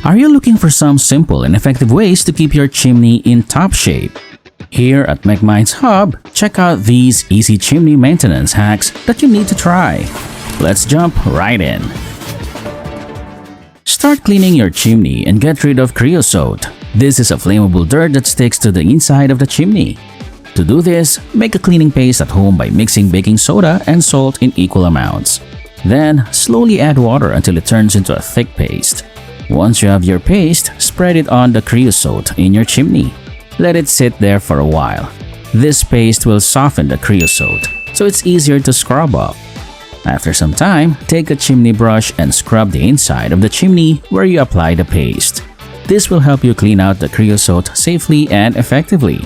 Are you looking for some simple and effective ways to keep your chimney in top shape? Here at MechMinds Hub, check out these easy chimney maintenance hacks that you need to try. Let's jump right in. Start cleaning your chimney and get rid of creosote. This is a flammable dirt that sticks to the inside of the chimney. To do this, make a cleaning paste at home by mixing baking soda and salt in equal amounts. Then, slowly add water until it turns into a thick paste. Once you have your paste, spread it on the creosote in your chimney. Let it sit there for a while. This paste will soften the creosote, so it's easier to scrub off. After some time, take a chimney brush and scrub the inside of the chimney where you apply the paste. This will help you clean out the creosote safely and effectively.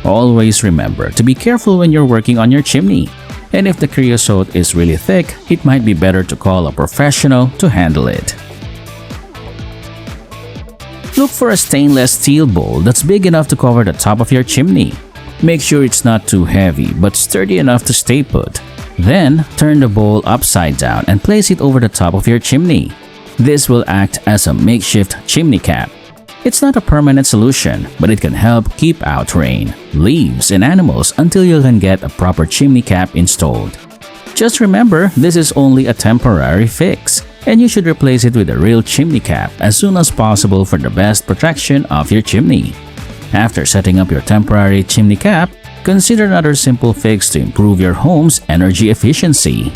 Always remember to be careful when you're working on your chimney. And if the creosote is really thick, it might be better to call a professional to handle it. Look for a stainless steel bowl that's big enough to cover the top of your chimney. Make sure it's not too heavy but sturdy enough to stay put. Then, turn the bowl upside down and place it over the top of your chimney. This will act as a makeshift chimney cap. It's not a permanent solution, but it can help keep out rain, leaves, and animals until you can get a proper chimney cap installed. Just remember, this is only a temporary fix, and you should replace it with a real chimney cap as soon as possible for the best protection of your chimney. After setting up your temporary chimney cap, consider another simple fix to improve your home's energy efficiency.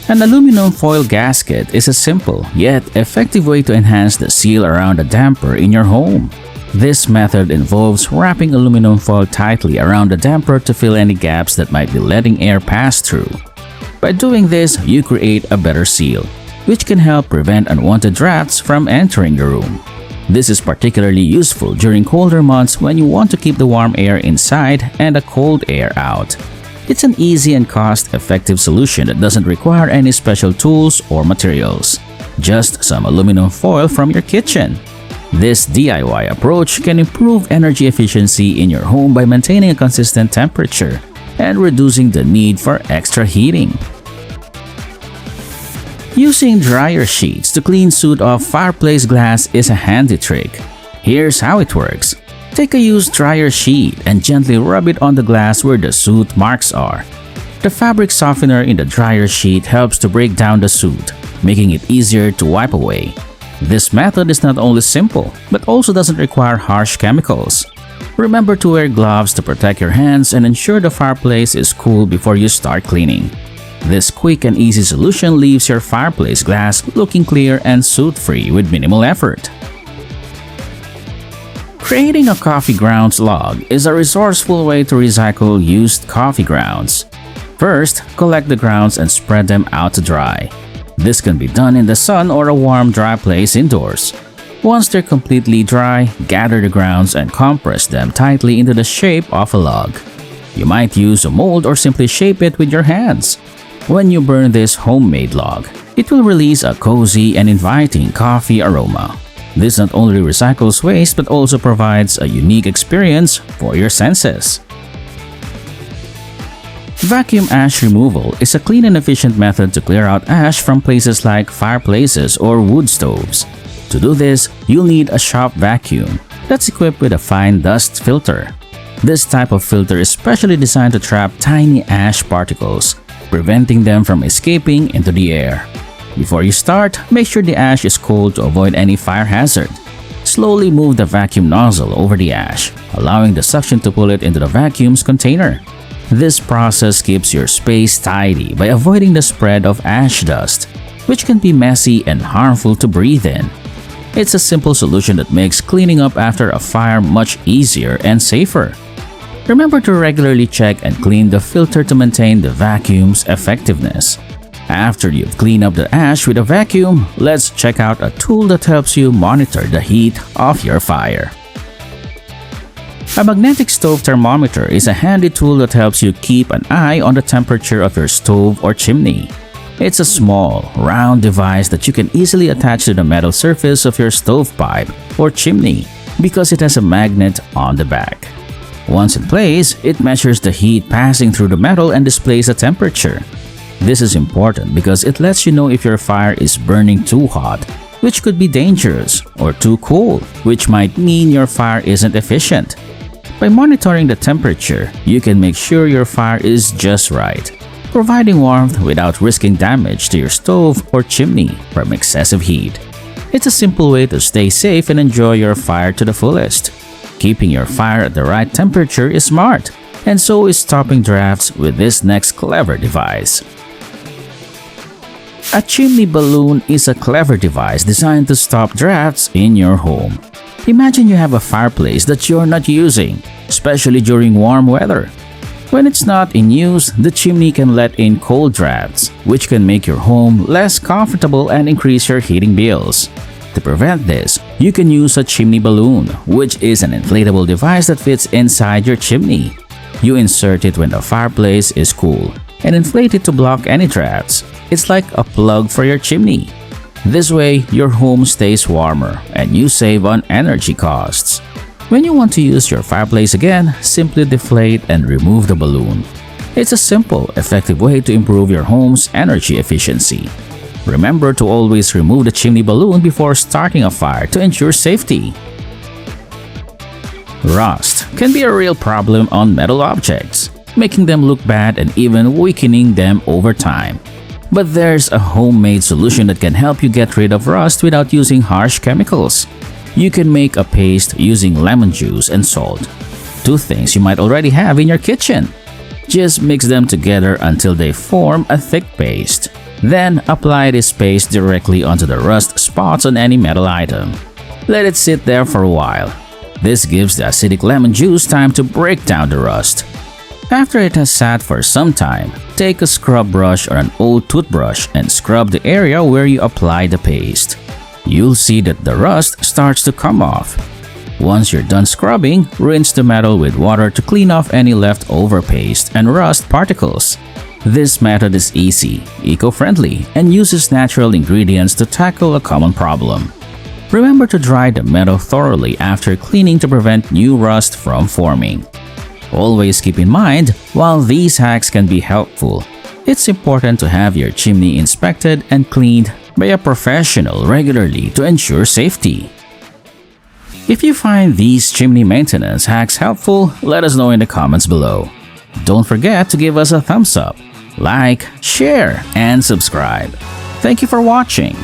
An aluminum foil gasket is a simple yet effective way to enhance the seal around a damper in your home. This method involves wrapping aluminum foil tightly around the damper to fill any gaps that might be letting air pass through. By doing this, you create a better seal, which can help prevent unwanted drafts from entering the room. This is particularly useful during colder months when you want to keep the warm air inside and the cold air out. It's an easy and cost-effective solution that doesn't require any special tools or materials. Just some aluminum foil from your kitchen. This DIY approach can improve energy efficiency in your home by maintaining a consistent temperature and reducing the need for extra heating. Using dryer sheets to clean soot off fireplace glass is a handy trick. Here's how it works. Take a used dryer sheet and gently rub it on the glass where the soot marks are. The fabric softener in the dryer sheet helps to break down the soot, making it easier to wipe away. This method is not only simple, but also doesn't require harsh chemicals. Remember to wear gloves to protect your hands and ensure the fireplace is cool before you start cleaning. This quick and easy solution leaves your fireplace glass looking clear and soot-free with minimal effort. Creating a coffee grounds log is a resourceful way to recycle used coffee grounds. First, collect the grounds and spread them out to dry. This can be done in the sun or a warm, dry place indoors. Once they're completely dry, gather the grounds and compress them tightly into the shape of a log. You might use a mold or simply shape it with your hands. When you burn this homemade log, it will release a cozy and inviting coffee aroma. This not only recycles waste but also provides a unique experience for your senses. Vacuum ash removal is a clean and efficient method to clear out ash from places like fireplaces or wood stoves. To do this, you'll need a shop vacuum that's equipped with a fine dust filter. This type of filter is specially designed to trap tiny ash particles, preventing them from escaping into the air. Before you start, make sure the ash is cold to avoid any fire hazard. Slowly move the vacuum nozzle over the ash, allowing the suction to pull it into the vacuum's container. This process keeps your space tidy by avoiding the spread of ash dust, which can be messy and harmful to breathe in. It's a simple solution that makes cleaning up after a fire much easier and safer. Remember to regularly check and clean the filter to maintain the vacuum's effectiveness. After you've cleaned up the ash with a vacuum, let's check out a tool that helps you monitor the heat of your fire. A magnetic stove thermometer is a handy tool that helps you keep an eye on the temperature of your stove or chimney. It's a small, round device that you can easily attach to the metal surface of your stovepipe or chimney because it has a magnet on the back. Once in place, it measures the heat passing through the metal and displays a temperature. This is important because it lets you know if your fire is burning too hot which could be dangerous, or too cool, which might mean your fire isn't efficient. By monitoring the temperature, you can make sure your fire is just right, providing warmth without risking damage to your stove or chimney from excessive heat. It's a simple way to stay safe and enjoy your fire to the fullest. Keeping your fire at the right temperature is smart, and so is stopping drafts with this next clever device. A chimney balloon is a clever device designed to stop drafts in your home. Imagine you have a fireplace that you're not using, especially during warm weather. When it's not in use, the chimney can let in cold drafts, which can make your home less comfortable and increase your heating bills. To prevent this, you can use a chimney balloon, which is an inflatable device that fits inside your chimney. You insert it when the fireplace is cool and inflate it to block any drafts. It's like a plug for your chimney. This way, your home stays warmer and you save on energy costs. When you want to use your fireplace again, simply deflate and remove the balloon. It's a simple, effective way to improve your home's energy efficiency. Remember to always remove the chimney balloon before starting a fire to ensure safety. Rust can be a real problem on metal objects, making them look bad and even weakening them over time. But there's a homemade solution that can help you get rid of rust without using harsh chemicals. You can make a paste using lemon juice and salt, two things you might already have in your kitchen. Just mix them together until they form a thick paste. Then apply this paste directly onto the rust spots on any metal item. Let it sit there for a while. This gives the acidic lemon juice time to break down the rust. After it has sat for some time, take a scrub brush or an old toothbrush and scrub the area where you applied the paste. You'll see that the rust starts to come off. Once you're done scrubbing, rinse the metal with water to clean off any leftover paste and rust particles. This method is easy, eco-friendly, and uses natural ingredients to tackle a common problem. Remember to dry the metal thoroughly after cleaning to prevent new rust from forming. Always keep in mind, while these hacks can be helpful, it's important to have your chimney inspected and cleaned by a professional regularly to ensure safety. If you find these chimney maintenance hacks helpful, let us know in the comments below. Don't forget to give us a thumbs up, like, share, and subscribe. Thank you for watching.